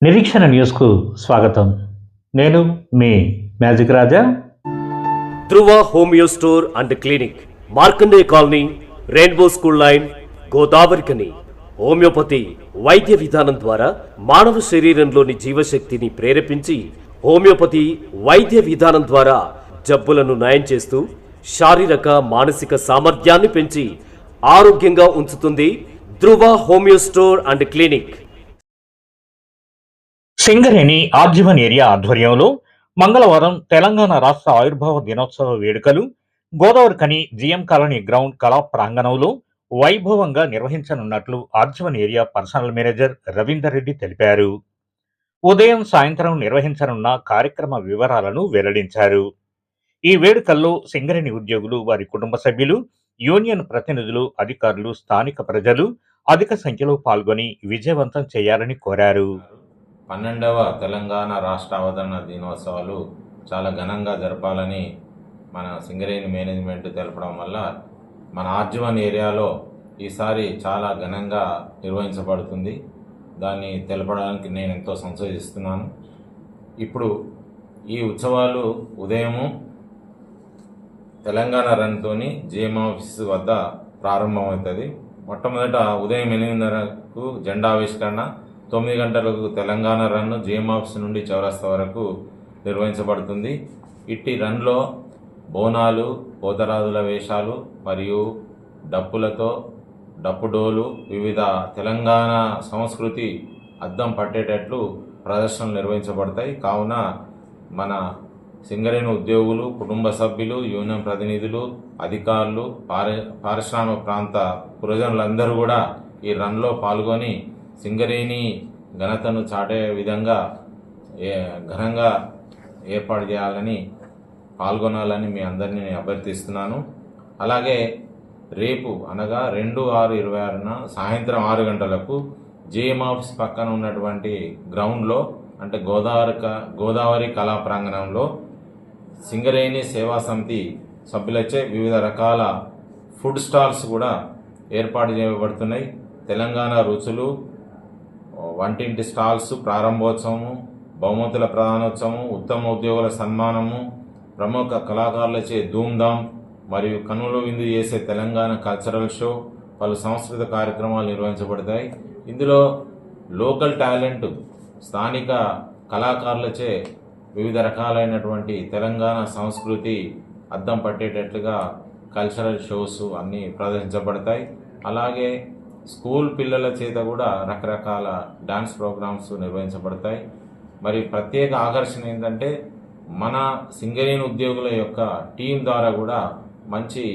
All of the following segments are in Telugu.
నిరీక్షణ న్యూస్కు స్వాగతం. నేను మీ magic Raja. Dhruva homeo store and clinic, Markande colony, rainbow school line, Godavarikhani. Homeopathy వైద్య విధానం ద్వారా మానవ శరీరంలోని జీవశక్తిని ప్రేరేపించి హోమియోపతి వైద్య విధానం ద్వారా జబ్బులను నయం చేస్తూ శారీరక మానసిక సామర్థ్యాన్ని పెంచి ఆరోగ్యంగా ఉంచుతుంది. Dhruva homeo store and clinic. Singareni RG one area ఆధ్వర్యంలో మంగళవారం తెలంగాణ రాష్ట్ర ఆవిర్భావ దినోత్సవ వేడుకలు గోదావరికని జిఎం కాలనీ గ్రౌండ్ కళా ప్రాంగణంలో వైభవంగా నిర్వహించనున్నట్లు RG one area personal manager Ravinder Reddy తెలిపారు. ఉదయం సాయంత్రం నిర్వహించనున్న కార్యక్రమ వివరాలను వెల్లడించారు. ఈ వేడుకల్లో సింగరేణి ఉద్యోగులు, వారి కుటుంబ సభ్యులు, యూనియన్ ప్రతినిధులు, అధికారులు, స్థానిక ప్రజలు అధిక సంఖ్యలో పాల్గొని విజయవంతం చేయాలని కోరారు. 12వ తెలంగాణ రాష్ట్ర అవతరణ దినోత్సవాలు చాలా ఘనంగా జరపాలని మన సింగరేణి మేనేజ్మెంట్ తెలపడం వల్ల మన ఆర్జీవన్ ఏరియాలో ఈసారి చాలా ఘనంగా నిర్వహించబడుతుంది. దాన్ని తెలపడానికి నేను ఎంతో సంతోషిస్తున్నాను. ఇప్పుడు ఈ ఉత్సవాలు ఉదయము తెలంగాణ రన్తోని జిఎం ఆఫీస్ వద్ద ప్రారంభమవుతుంది. మొట్టమొదట ఉదయం 8:30కు జెండా ఆవిష్కరణ, 9 గంటలకు తెలంగాణ రన్ జిఎం ఆఫీస్ నుండి చౌరస్తా వరకు నిర్వహించబడుతుంది. ఇట్టి రన్లో బోనాలు, పోతరాజుల వేషాలు మరియు డప్పులతో, డప్పుడోలు, వివిధ తెలంగాణ సంస్కృతి అద్దం పట్టేటట్లు ప్రదర్శనలు నిర్వహించబడతాయి. కావున మన సింగరేణి ఉద్యోగులు, కుటుంబ సభ్యులు, యూనియన్ ప్రతినిధులు, అధికారులు, పారిశ్రామిక ప్రాంత ప్రజలందరూ కూడా ఈ రన్లో పాల్గొని సింగరేణి ఘనతను చాటే విధంగా ఘనంగా ఏర్పాటు చేయాలని, పాల్గొనాలని మీ అందరినీ అభ్యర్థిస్తున్నాను. అలాగే రేపు అనగా 2/6/26న సాయంత్రం 6 గంటలకు జిఎం ఆఫీస్ పక్కన ఉన్నటువంటి గ్రౌండ్లో, అంటే గోదావరి కళా ప్రాంగణంలో సింగరేణి సేవా సమితి సభ్యులచే వివిధ రకాల ఫుడ్ స్టాల్స్ కూడా ఏర్పాటు చేయబడుతున్నాయి. తెలంగాణ రుచులు, వంటింటి స్టాల్స్ ప్రారంభోత్సవము, బహుమతుల ప్రధానోత్సవం, ఉత్తమ ఉద్యోగుల సన్మానము, ప్రముఖ కళాకారులచే ధూమ్ధామ్ మరియు కన్నుల విందు చేసే తెలంగాణ కల్చరల్ షో, పలు సాంస్కృతిక కార్యక్రమాలు నిర్వహించబడతాయి. ఇందులో లోకల్ టాలెంట్, స్థానిక కళాకారులచే వివిధ రకాలైనటువంటి తెలంగాణ సంస్కృతి అద్దం పట్టేటట్లుగా కల్చరల్ షోస్ అన్నీ ప్రదర్శించబడతాయి. అలాగే స్కూల్ పిల్లల చేత కూడా రకరకాల డాన్స్ ప్రోగ్రామ్స్ నిర్వహించబడతాయి. మరి ప్రత్యేక ఆకర్షణ ఏంటంటే మన సింగరేణి ఉద్యోగుల యొక్క టీం ద్వారా కూడా మంచి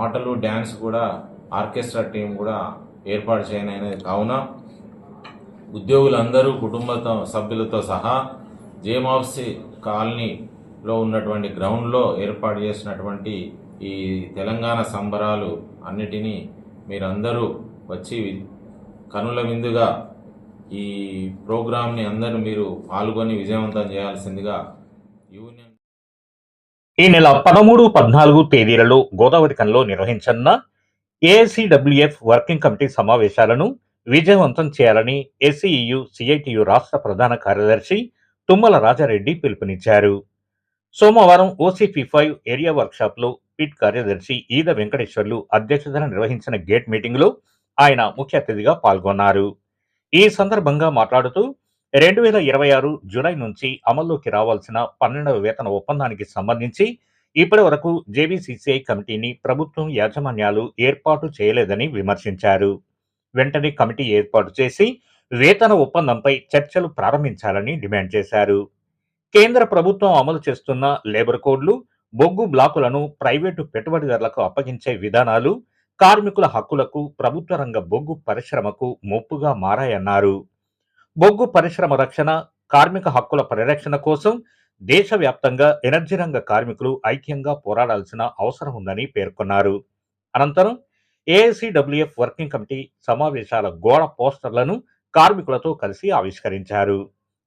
ఆటలు, డ్యాన్స్ కూడా ఆర్కెస్ట్రా టీం కూడా ఏర్పాటు చేయనైనది. కావున ఉద్యోగులందరూ కుటుంబ సభ్యులతో సహా జిఎం ఆఫీస్ కాలనీలో ఉన్నటువంటి గ్రౌండ్లో ఏర్పాటు చేసినటువంటి ఈ తెలంగాణ సంబరాలు అన్నిటినీ మీరందరూ వచ్చి కనుల విందుగా ఈ ప్రోగ్రాంని అందరూ మీరు పాల్గొని విజయవంతం చేయాల్సిందిగా యూనియన్. ఈ నెల 13, 14 తేదీలలో గోదావరికనిలో నిర్వహించనున్న ఏఐసిడబ్ల్యూఎఫ్ వర్కింగ్ కమిటీ సమావేశాలను విజయవంతం చేయాలని ఎస్సీఈయు సిఐటియు రాష్ట్ర ప్రధాన కార్యదర్శి తుమ్మల రాజారెడ్డి పిలుపునిచ్చారు. సోమవారం OCP5 ఏరియా వర్క్షాప్లో పిట్ కార్యదర్శి ఈద వెంకటేశ్వర్లు అధ్యక్షతన నిర్వహించిన గేట్ మీటింగ్లో ఆయన ముఖ్య అతిథిగా పాల్గొన్నారు. ఈ సందర్భంగా మాట్లాడుతూ 2026 జూలై నుంచి అమల్లోకి రావాల్సిన 12వ వేతన ఒప్పందానికి సంబంధించి ఇప్పటి వరకు జేబీసీసీఐ కమిటీని ప్రభుత్వం యాజమాన్యాలు ఏర్పాటు చేయలేదని విమర్శించారు. వెంటనే కమిటీ ఏర్పాటు చేసి వేతన ఒప్పందంపై చర్చలు ప్రారంభించాలని డిమాండ్ చేశారు. కేంద్ర ప్రభుత్వం అమలు చేస్తున్న లేబర్ కోడ్లు, బొగ్గు బ్లాకులను ప్రైవేటు పెట్టుబడిదారులకు అప్పగించే విధానాలు కార్మికుల హక్కులకు, ప్రభుత్వ రంగ బొగ్గు పరిశ్రమకు ముప్పుగా మారాయన్నారు. బొగ్గు పరిశ్రమ రక్షణ, కార్మిక హక్కుల పరిరక్షణ కోసం దేశవ్యాప్తంగా ఎనర్జీ రంగ కార్మికులు ఐక్యంగా పోరాడాల్సిన అవసరం ఉందని పేర్కొన్నారు. అనంతరం ఏఐసిడబ్ల్యూఎఫ్ వర్కింగ్ కమిటీ సమావేశాల గోడ పోస్టర్లను కార్మికులతో కలిసి ఆవిష్కరించారు.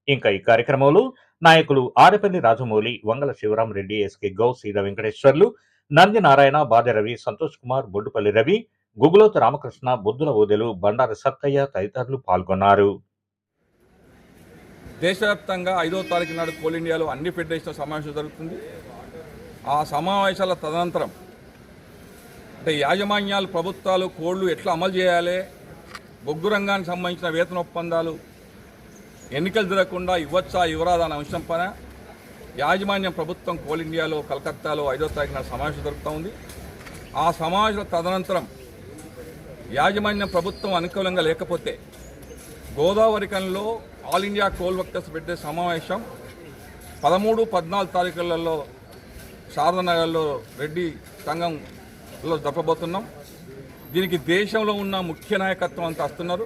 ఇంకా ఈ కార్యక్రమంలో నాయకులు ఆరెపల్లి రాజమౌళి, వంగల శివరామరెడ్డి, ఎస్కే గౌస్, సీద వెంకటేశ్వర్లు, నంది నారాయణ, బాదె రవి, సంతోష్ కుమార్, బొడ్డుపల్లి రవి, గుగులోతు రామకృష్ణ, బొద్దుల ఓదెలు, బండారు సత్తయ్య తదితరులు పాల్గొన్నారు. దేశవ్యాప్తంగా 5వ తారీఖు నాడు కోల్ ఇండియాలో అన్ని ఫెడరేషన్ సమావేశం జరుగుతుంది. ఆ సమావేశాల తదనంతరం అంటే యాజమాన్యాలు ప్రభుత్వాలు కోడ్లు ఎట్లా అమలు చేయాలి, బొగ్గు రంగానికి సంబంధించిన వేతన ఒప్పందాలు ఎన్నికలు జరగకుండా ఇవ్వచ్చా ఇవ్వరాదా అనే అంశం పైన యాజమాన్యం ప్రభుత్వం కోల్ ఇండియాలో కలకత్తాలో 5వ తారీఖు నాడు సమావేశం జరుగుతూ ఉంది. ఆ సమావేశం తదనంతరం యాజమాన్యం ప్రభుత్వం అనుకూలంగా లేకపోతే గోదావరి కనిలో ఆల్ ఇండియా కోల్ వర్కర్స్ పెట్టే సమావేశం 13, 14 తారీఖులలో శారదానగర్లో రెడ్డి సంఘంలో జరపబోతున్నాం. దీనికి దేశంలో ఉన్న ముఖ్య నాయకత్వం అంతా వస్తున్నారు,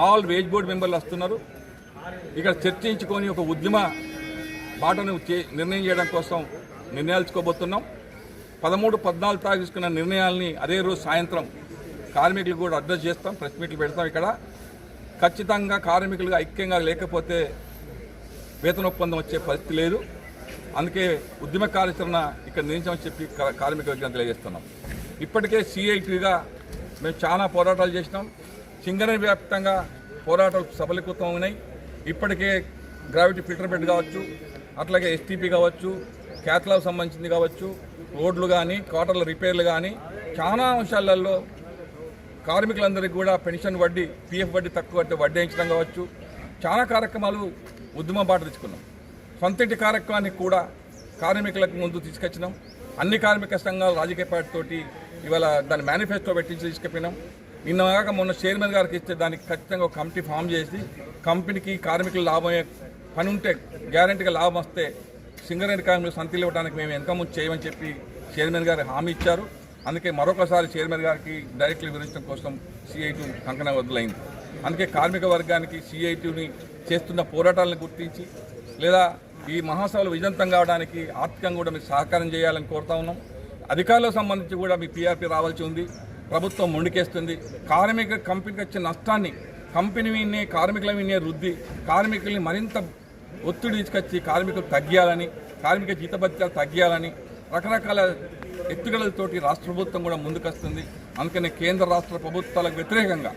ఆల్ వేజ్ బోర్డు మెంబర్లు వస్తున్నారు. ఇక్కడ చర్చించుకొని ఒక ఉద్యమ బాటను నిర్ణయం చేయడం కోసం నిర్ణయాలుకోబోతున్నాం. 13, 14 తారీఖు తీసుకున్న నిర్ణయాల్ని అదే రోజు సాయంత్రం కార్మికులు కూడా అడ్రస్ చేస్తాం, ప్రెస్ మీట్లు పెడతాం. ఇక్కడ ఖచ్చితంగా కార్మికులుగా ఐక్యంగా లేకపోతే వేతన ఒప్పందం వచ్చే పరిస్థితి లేదు. అందుకే ఉద్యమ కార్యాచరణ ఇక్కడ నిర్ణయించమని చెప్పి కార్మిక వర్గాన్ని తెలియజేస్తున్నాం. ఇప్పటికే సిఐటిగా మేము చాలా పోరాటాలు చేసినాం. సింగరేణి వ్యాప్తంగా పోరాటాలు సఫలీకృతం ఉన్నాయి. ఇప్పటికే గ్రావిటీ ఫిల్టర్ బెడ్ కావచ్చు, అట్లాగే ఎస్టీపీ కావచ్చు, క్యాథలాగ్ సంబంధించింది కావచ్చు, రోడ్లు కానీ క్వార్టర్ల రిపేర్లు కానీ చాలా అంశాలలో కార్మికులందరికీ కూడా పెన్షన్ వడ్డీ, పిఎఫ్ వడ్డీ తక్కువ అంటే వడ్డీ వేయించడం కావచ్చు, చాలా కార్యక్రమాలు ఉద్యమ బాట తెచ్చుకున్నాం. సొంతింటి కార్యక్రమానికి కూడా కార్మికులకు ముందు తీసుకొచ్చినాం. అన్ని కార్మిక సంఘాలు రాజకీయ పార్టీతోటి ఇవాళ దాని మేనిఫెస్టో పెట్టించి తీసుకుపోయినాం. నిన్నగాక మొన్న చైర్మన్ గారికి ఇస్తే దానికి ఖచ్చితంగా ఒక కమిటీ ఫామ్ చేసి కంపెనీకి కార్మికులు లాభం పని ఉంటే గ్యారంటీగా లాభం వస్తే సింగరేణి కార్మికులు సంతలు ఇవ్వడానికి మేము ఎంత ముందు చేయమని చెప్పి చైర్మన్ గారు హామీ ఇచ్చారు. అందుకే మరొకసారి చైర్మన్ గారికి డైరెక్ట్లీ వివరించడం కోసం సిఐటి కంకణ వదులైంది. అందుకే కార్మిక వర్గానికి సిఐటిని చేస్తున్న పోరాటాలను గుర్తించి లేదా ఈ మహాసభలు విజయంతం కావడానికి ఆర్థికంగా కూడా మీరు సహకారం చేయాలని కోరుతా ఉన్నాం. అధికారులకు సంబంధించి కూడా మీ పీఆర్పీ రావాల్సి ఉంది. ప్రభుత్వం మొండికేస్తుంది. కంపెనీకి వచ్చే నష్టాన్ని కంపెనీ వినే కార్మికుల వినే రుద్ది కార్మికుల్ని మరింత ఒత్తిడి తీసుకొచ్చి కార్మికులు తగ్గియాలని, కార్మిక జీతభత్యాలు తగ్గియాలని రకరకాల ఎత్తుగడలతోటి రాష్ట్ర ప్రభుత్వం కూడా ముందుకొస్తుంది. అందుకనే కేంద్ర రాష్ట్ర ప్రభుత్వాలకు వ్యతిరేకంగా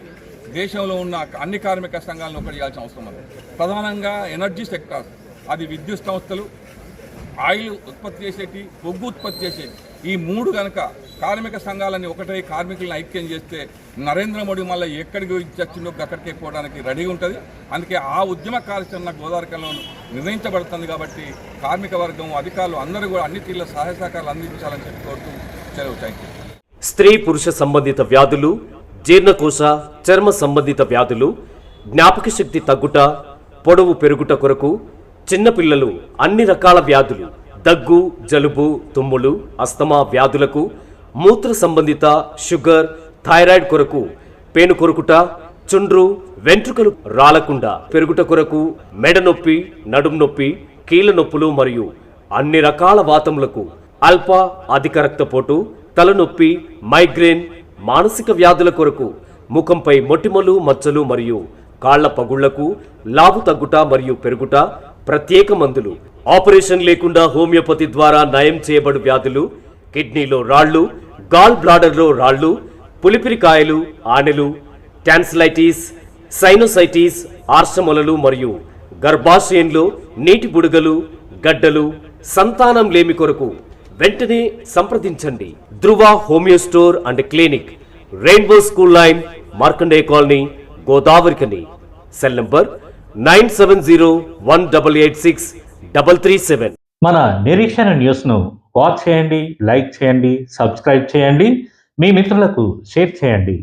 దేశంలో ఉన్న అన్ని కార్మిక సంఘాలను ఒకటి చేయాల్సిన అవసరం ఉంది. ప్రధానంగా ఎనర్జీ సెక్టార్, అది విద్యుత్ సంస్థలు, ఆయిల్ ఉత్పత్తి చేసేటి, బొగ్గు ఉత్పత్తి చేసేటి, ఈ మూడు కనుక కార్మిక సంఘాలని ఒకటే కార్మికులను ఐక్యం చేస్తే నరేంద్ర మోడీ మళ్ళీ ఎక్కడికి వచ్చిందో అక్కడికి పోవడానికి రెడీగా ఉంటుంది. అందుకే ఆ ఉద్యమ కార్యాచరణ గోదావరిలో నిర్ణయించబడుతుంది. కాబట్టి కార్మిక వర్గం అధికారులు అందరూ కూడా అన్ని తీర్ల సహాయ సహకారాలు అందించాలని చెప్పి కోరుతూ సెలవు. Thank you. స్త్రీ పురుష సంబంధిత వ్యాధులు, జీర్ణకోశ చర్మ సంబంధిత వ్యాధులు, జ్ఞాపక శక్తి తగ్గుట, పొడవు పెరుగుట కొరకు, చిన్నపిల్లలు అన్ని రకాల వ్యాధులు, దగ్గు, జలుబు, తుమ్ములు, అస్తమా వ్యాధులకు, మూత్ర సంబంధిత షుగర్, థైరాయిడ్ కొరకు, పేను కొరుకుట, చుండ్రు, వెంట్రుకలు రాలకుండా పెరుగుట కొరకు, మెడ నొప్పి, నడుం నొప్పి, కీళ్ళ నొప్పులు మరియు అన్ని రకాల వాతములకు, అల్ప అధిక రక్తపోటు, తలనొప్పి, మైగ్రేన్, మానసిక వ్యాధుల కొరకు, ముఖంపై మొటిమలు, మచ్చలు మరియు కాళ్ల పగుళ్లకు, లావు తగ్గుట మరియు పెరుగుట, ప్రత్యేక మందులు, ఆపరేషన్ లేకుండా హోమియోపతి ద్వారా నయం చేయబడు వ్యాధులు, కిడ్నీలో రాళ్లు, గాల్ బ్లాడర్లో రాళ్లు, పులిపిరికాయలు, ఆనెలు, టాన్సిలైటిస్, సైనోసైటిస్, ఆర్షమొలలు మరియు గర్భాశయంలో నీటి బుడగలు, గడ్డలు, సంతానం లేమి కొరకు వెంటనే సంప్రదించండి. Dhruva homeo store and clinic, rainbow school line, Markandeya colony, Godavarikhani. Cell number 9701886337. మన నిరీక్షణ న్యూస్ను వాచ్ చేయండి, లైక్ చేయండి, సబ్స్క్రైబ్ చేయండి, మీ మిత్రులకు షేర్ చేయండి.